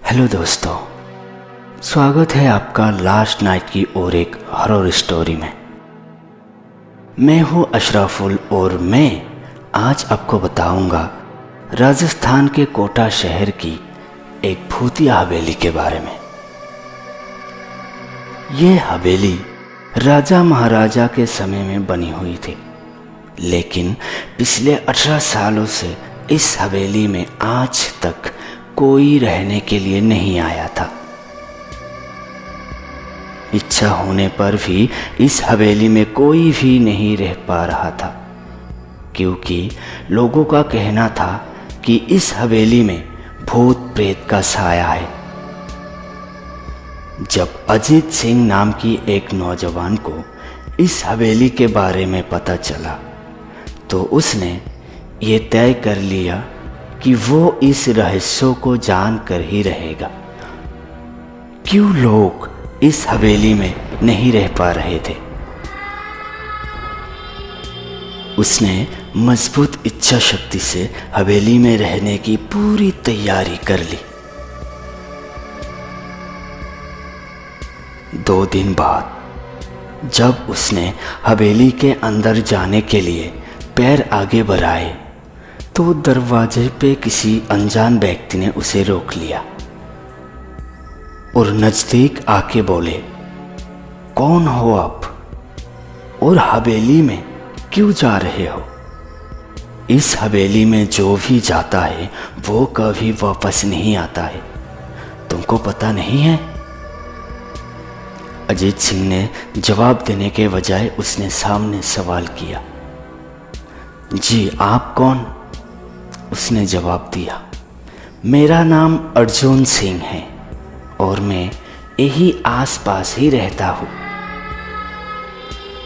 Hello दोस्तों, स्वागत है आपका लास्ट नाइट की और एक हॉरर स्टोरी में। मैं हूँ अशराफुल और मैं आज आपको बताऊंगा राजस्थान के कोटा शहर की एक भूतिया हवेली के बारे में। ये हवेली राजा महाराजा के समय में बनी हुई थी, लेकिन पिछले 18 सालों से इस हवेली में आज तक कोई रहने के लिए नहीं आया था। इच्छा होने पर भी इस हवेली में कोई भी नहीं रह पा रहा था, क्योंकि लोगों का कहना था कि इस हवेली में भूत प्रेत का साया है। जब अजीत सिंह नाम की एक नौजवान को इस हवेली के बारे में पता चला तो उसने ये तय कर लिया कि वो इस रहस्य को जान कर ही रहेगा। क्यों लोग इस हवेली में नहीं रह पा रहे थे? उसने मजबूत इच्छा शक्ति से हवेली में रहने की पूरी तैयारी कर ली। 2 दिन बाद जब उसने हवेली के अंदर जाने के लिए पैर आगे बढ़ाए तो दरवाजे पे किसी अनजान व्यक्ति ने उसे रोक लिया और नजदीक आके बोले, कौन हो आप और हवेली में क्यों जा रहे हो? इस हवेली में जो भी जाता है वो कभी वापस नहीं आता है, तुमको पता नहीं है? अजीत सिंह ने जवाब देने के बजाय उसने सामने सवाल किया। जी, आप कौन? उसने जवाब दिया, मेरा नाम अर्जुन सिंह है और मैं यही आसपास ही रहता हूँ।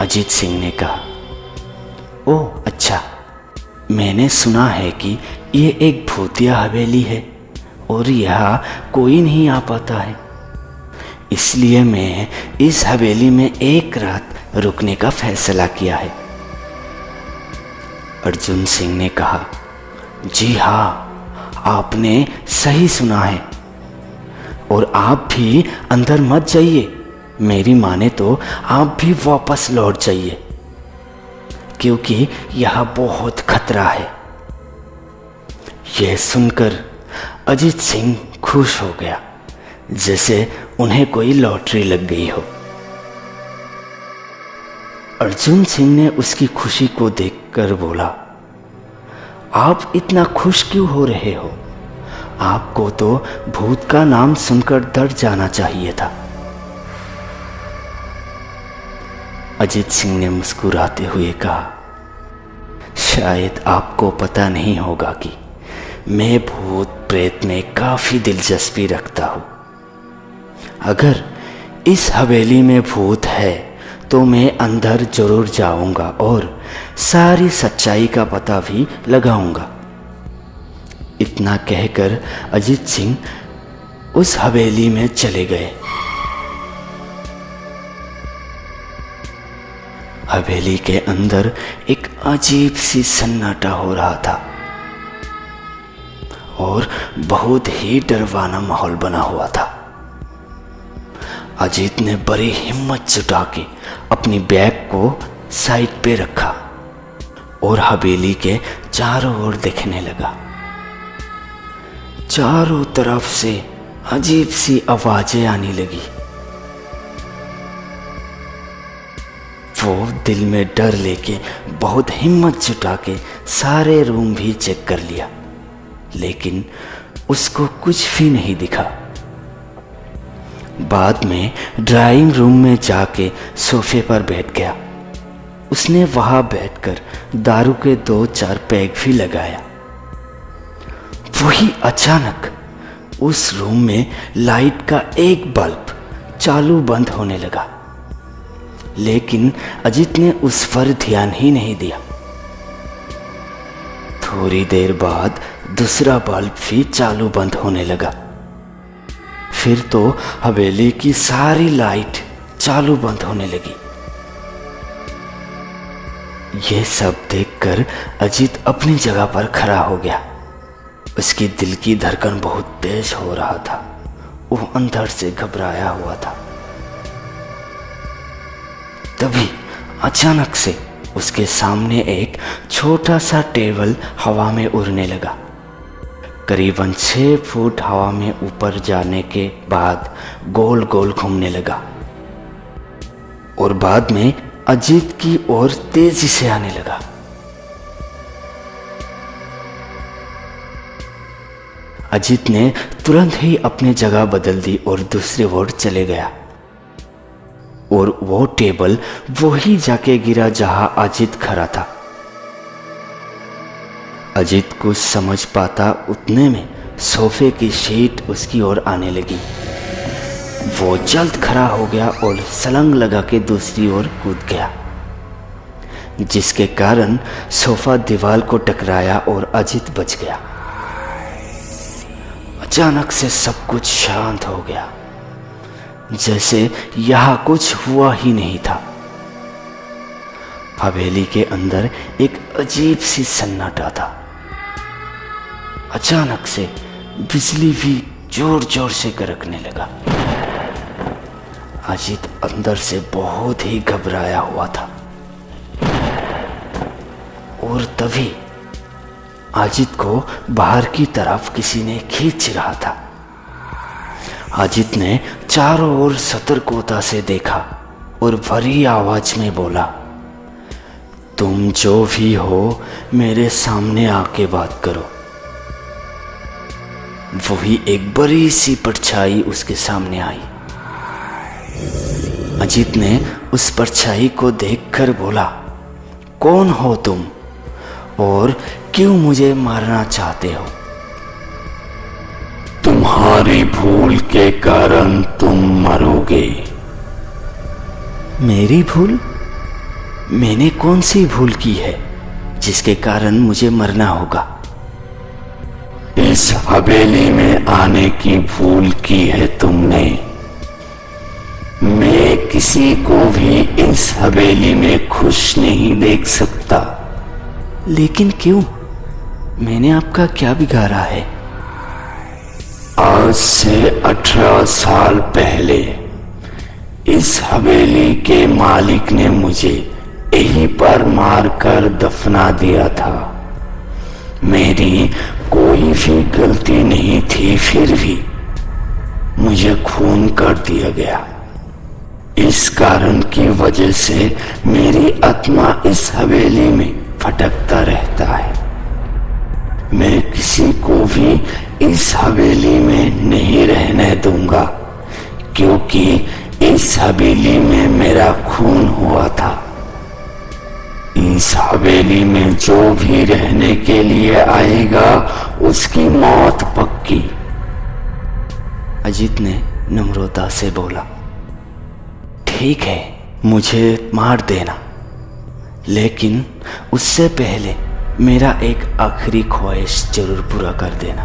अजीत सिंह ने कहा, ओह अच्छा, मैंने सुना है कि ये एक भूतिया हवेली है और यहाँ कोई नहीं आ पाता है, इसलिए मैं इस हवेली में एक रात रुकने का फैसला किया है। अर्जुन सिंह ने कहा, जी हाँ, आपने सही सुना है और आप भी अंदर मत जाइए। मेरी माने तो आप भी वापस लौट जाइए, क्योंकि यहाँ बहुत खतरा है। यह सुनकर अजीत सिंह खुश हो गया, जैसे उन्हें कोई लॉटरी लग गई हो। अर्जुन सिंह ने उसकी खुशी को देखकर बोला, आप इतना खुश क्यों हो रहे हो? आपको तो भूत का नाम सुनकर डर जाना चाहिए था। अजीत सिंह ने मुस्कुराते हुए कहा, शायद आपको पता नहीं होगा कि मैं भूत प्रेत में काफी दिलचस्पी रखता हूं। अगर इस हवेली में भूत है तो मैं अंदर जरूर जाऊंगा और सारी सच्चाई का पता भी लगाऊंगा। इतना कहकर अजीत सिंह उस हवेली में चले गए। हवेली के अंदर एक अजीब सी सन्नाटा हो रहा था और बहुत ही डरवाना माहौल बना हुआ था। अजीत ने बड़ी हिम्मत जुटा के अपनी बैग को साइड पे रखा और हवेली के चारों ओर देखने लगा। चारों तरफ से अजीब सी आवाजें आने लगी। वो दिल में डर लेके बहुत हिम्मत जुटा के सारे रूम भी चेक कर लिया, लेकिन उसको कुछ भी नहीं दिखा। बाद में ड्राइंग रूम में जाके सोफे पर बैठ गया। उसने वहां बैठकर दारू के 2-4 पैग भी लगाया। वही अचानक उस रूम में लाइट का एक बल्ब चालू बंद होने लगा, लेकिन अजीत ने उस पर ध्यान ही नहीं दिया। थोड़ी देर बाद दूसरा बल्ब भी चालू बंद होने लगा। फिर तो हवेली की सारी लाइट चालू बंद होने लगी। यह सब देखकर अजीत अपनी जगह पर खड़ा हो गया। उसकी दिल की धड़कन बहुत तेज हो रहा था। वो अंदर से घबराया हुआ था। तभी अचानक से उसके सामने एक छोटा सा टेबल हवा में उड़ने लगा। करीबन 6 फुट हवा में ऊपर जाने के बाद गोल गोल घूमने लगा और बाद में अजीत की ओर तेजी से आने लगा। अजीत ने तुरंत ही अपनी जगह बदल दी और दूसरी ओर चले गया और वो टेबल वही जाके गिरा जहां अजीत खड़ा था। अजीत कुछ समझ पाता उतने में सोफे की शीट उसकी ओर आने लगी। वो जल्द खड़ा हो गया और छलांग लगा के दूसरी ओर कूद गया, जिसके कारण सोफा दीवार को टकराया और अजीत बच गया। अचानक से सब कुछ शांत हो गया, जैसे यहां कुछ हुआ ही नहीं था। हवेली के अंदर एक अजीब सी सन्नाटा था। अचानक से बिजली भी जोर जोर से कड़कने लगा। अजीत अंदर से बहुत ही घबराया हुआ था और तभी अजीत को बाहर की तरफ किसी ने खींच रहा था। अजीत ने चारों ओर सतर्कता से देखा और भरी आवाज में बोला, तुम जो भी हो मेरे सामने आके बात करो। वही एक बड़ी सी परछाई उसके सामने आई। अजीत ने उस परछाई को देखकर बोला, कौन हो तुम और क्यों मुझे मारना चाहते हो? तुम्हारी भूल के कारण तुम मरोगे। मेरी भूल? मैंने कौन सी भूल की है जिसके कारण मुझे मरना होगा? इस हवेली में आने की भूल की है तुमने। मैं किसी को भी इस हवेली में खुश नहीं देख सकता। लेकिन क्यों? मैंने आपका क्या बिगाड़ा है? आज से 18 साल पहले इस हवेली के मालिक ने मुझे यहीं पर मारकर दफना दिया था। मेरी कोई भी गलती नहीं थी, फिर भी मुझे खून कर दिया गया। इस कारण की वजह से मेरी आत्मा इस हवेली में भटकता रहता है। मैं किसी को भी इस हवेली में नहीं रहने दूंगा, क्योंकि इस हवेली में मेरा खून हुआ था। इस हवेली में जो भी रहने के लिए आएगा उसकी मौत पक्की। अजीत ने नम्रता से बोला, ठीक है, मुझे मार देना, लेकिन उससे पहले मेरा एक आखिरी ख्वाहिश जरूर पूरा कर देना।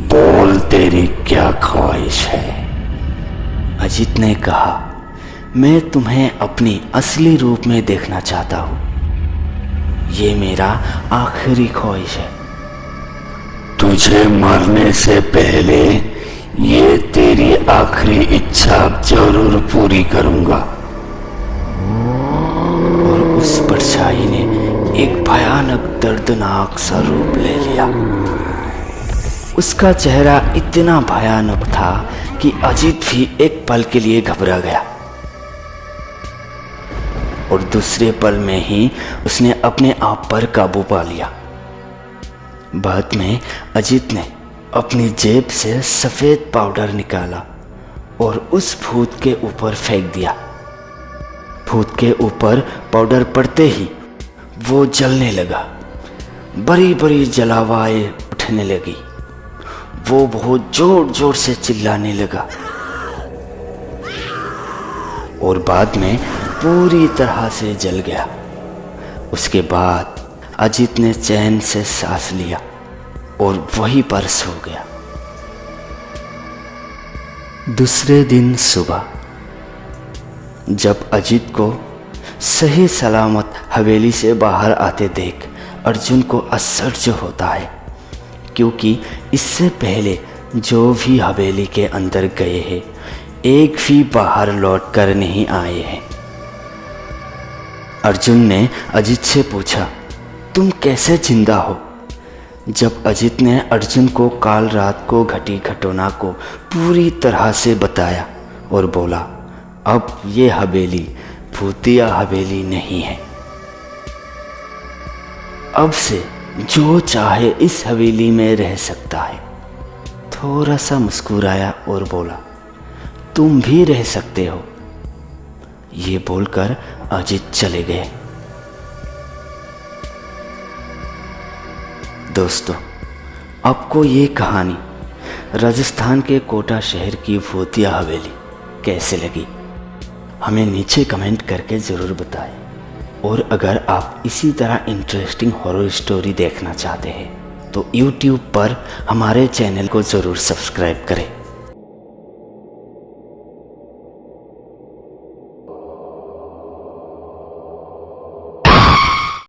बोल, तेरी क्या ख्वाहिश है? अजीत ने कहा, मैं तुम्हें अपनी असली रूप में देखना चाहता हूं। ये मेरा आखिरी ख्वाहिश है। तुझे मरने से पहले ये तेरी आखिरी इच्छा जरूर पूरी करूंगा। और उस परछाई ने एक भयानक दर्दनाक सा रूप ले लिया। उसका चेहरा इतना भयानक था कि अजीत भी एक पल के लिए घबरा गया और दूसरे पल में ही उसने अपने आप पर काबू पा लिया। बाद में अजीत ने अपनी जेब से सफेद पाउडर निकाला और उस भूत के ऊपर फेंक दिया। भूत के ऊपर पाउडर पड़ते ही वो जलने लगा। बड़ी बड़ी जलावाएं उठने लगी। वो बहुत जोर जोर से चिल्लाने लगा और बाद में पूरी तरह से जल गया। उसके बाद अजीत ने चैन से सांस लिया और वहीं पर सो गया। दूसरे दिन सुबह जब अजीत को सही सलामत हवेली से बाहर आते देख अर्जुन को आश्चर्य होता है, क्योंकि इससे पहले जो भी हवेली के अंदर गए हैं एक भी बाहर लौट कर नहीं आए हैं। अर्जुन ने अजित से पूछा, तुम कैसे जिंदा हो? जब अजित ने अर्जुन को काल रात को घटी घटना को पूरी तरह से बताया और बोला, अब ये हवेली भूतिया हवेली नहीं है। अब से जो चाहे इस हवेली में रह सकता है। थोड़ा सा मुस्कुराया और बोला, तुम भी रह सकते हो। ये बोलकर अजित चले गए। दोस्तों, आपको ये कहानी राजस्थान के कोटा शहर की भूतिया हवेली कैसे लगी हमें नीचे कमेंट करके ज़रूर बताएं। और अगर आप इसी तरह इंटरेस्टिंग हॉरर स्टोरी देखना चाहते हैं तो YouTube पर हमारे चैनल को ज़रूर सब्सक्राइब करें।